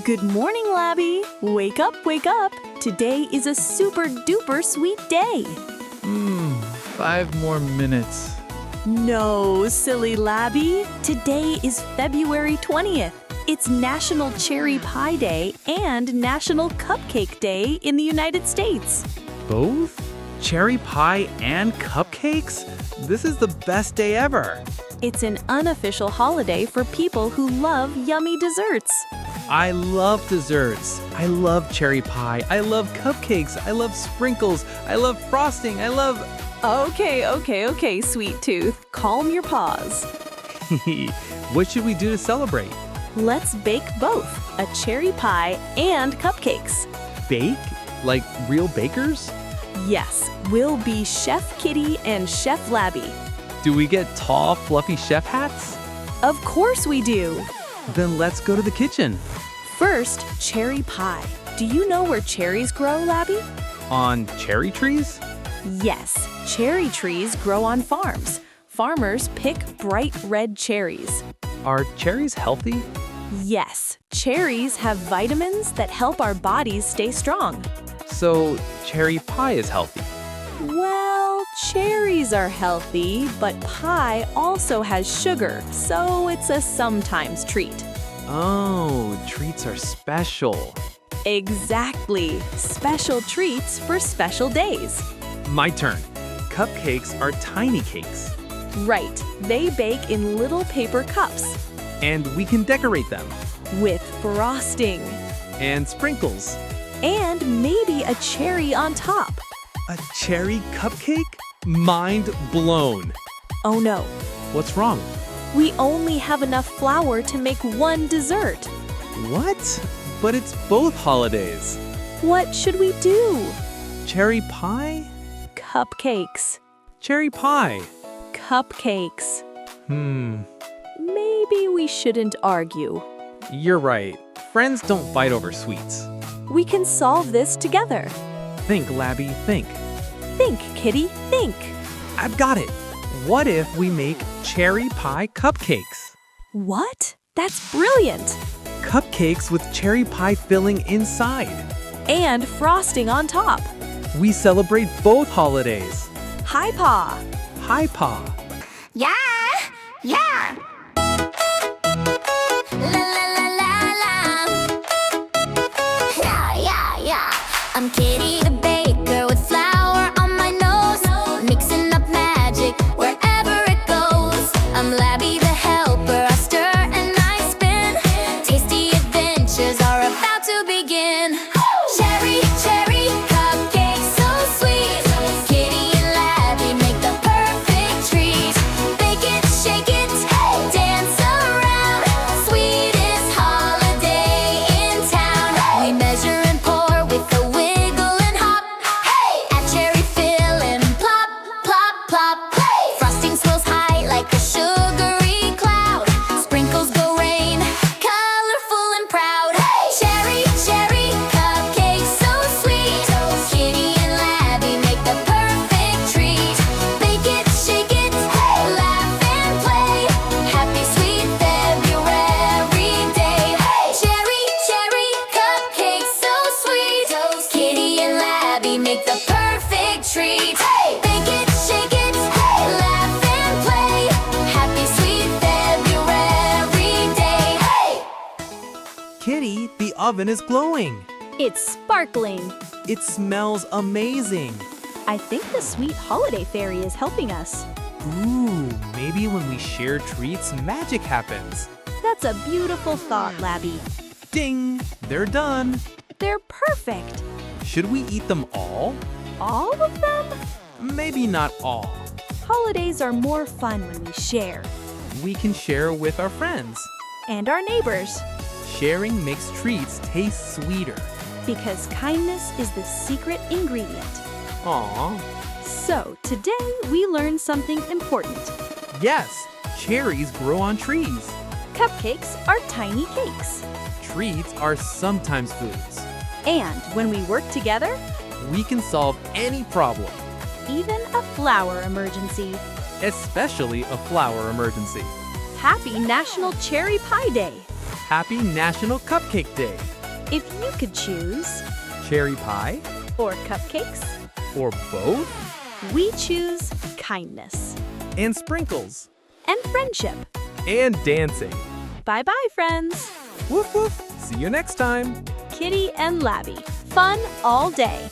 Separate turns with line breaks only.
Good morning, Labby. Wake up, wake up. Today is a super duper sweet day.
5 more minutes.
No, silly Labby. Today is February 20th. It's National Cherry Pie Day and National Cupcake Day in the United States.
Both? Cherry pie and cupcakes? This is the best day ever.
It's an unofficial holiday for people who love yummy desserts.
I love desserts. I love cherry pie. I love cupcakes. I love sprinkles. I love frosting. I love...
Okay, sweet tooth. Calm your paws.
What should we do to celebrate?
Let's bake both, a cherry pie and cupcakes.
Bake? Like real bakers?
Yes, we'll be Chef Kitty and Chef Labby.
Do we get tall, fluffy chef hats?
Of course we do.
Then let's go to the kitchen.
First, cherry pie. Do you know where cherries grow, Labby?
On cherry trees?
Yes, cherry trees grow on farms. Farmers pick bright red cherries.
Are cherries healthy?
Yes, cherries have vitamins that help our bodies stay strong.
So cherry pie is healthy.
Well, cherries are healthy, but pie also has sugar, so it's a sometimes treat.
Oh, treats are special.
Exactly. Special treats for special days.
My turn. Cupcakes are tiny cakes.
Right. They bake in little paper cups.
And we can decorate them.
With frosting.
And sprinkles.
And maybe a cherry on top.
A cherry cupcake? Mind blown.
Oh no.
What's wrong?
We only have enough flour to make one dessert.
What? But it's both holidays.
What should we do?
Cherry pie?
Cupcakes.
Cherry pie.
Cupcakes. Maybe we shouldn't argue.
You're right. Friends don't fight over sweets.
We can solve this together.
Think, Labby, think.
Think, Kitty, think.
I've got it. What if we make cherry pie cupcakes?
What? That's brilliant.
Cupcakes with cherry pie filling inside.
And frosting on top.
We celebrate both holidays.
Hi, Pa.
Hi, Pa.
Yeah. La la la la la. Yeah. I'm Kitty the baker with flour on my nose, mixing up magic wherever it goes. I'm Labby the helper, I stir and I spin. Tasty adventures are about to begin. Cherry cupcakes, so sweet. Kitty and Labby make the perfect treat. Bake it, shake it, dance around. Sweetest holiday in town. We measure and pour with a wiggle and hop. Add cherry filling, plop, plop, plop. Frosting swirls high like a sugary cloud. Sprinkles go rain, colorful and proud. Cherry cupcakes, so sweet. Kitty and Labby make the perfect treat. Bake it, shake it, laugh and play. Happy sweet February day. Cherry cupcakes, so sweet. Kitty and Labby make the perfect treat. Bake it, shake it, laugh and play. Happy sweet February day.
Kitty, the oven is glowing.
It's sparkling.
It smells amazing.
I think the sweet holiday fairy is helping us.
Ooh, maybe when we share treats, magic happens.
That's a beautiful thought, Labby.
Ding! They're done.
They're perfect.
Should we eat them all?
All of them?
Maybe not all.
Holidays are more fun when we share.
We can share with our friends.
And our neighbors.
Sharing makes treats taste sweeter.
Because kindness is the secret ingredient.
Aww.
So, today we learned something important.
Yes, cherries grow on trees.
Cupcakes are tiny cakes.
Treats are sometimes foods.
And when we work together,
We can solve any problem,
even a flour emergency.
especially a flour emergency.
Happy National Cherry Pie Day!
Happy National Cupcake Day.
If you could choose,
Cherry pie
or cupcakes,
or both?
we choose kindness
And sprinkles.
and friendship.
And dancing.
Bye-bye, friends.
Woof woof. See you next time.
Kitty and Labby. Fun all day.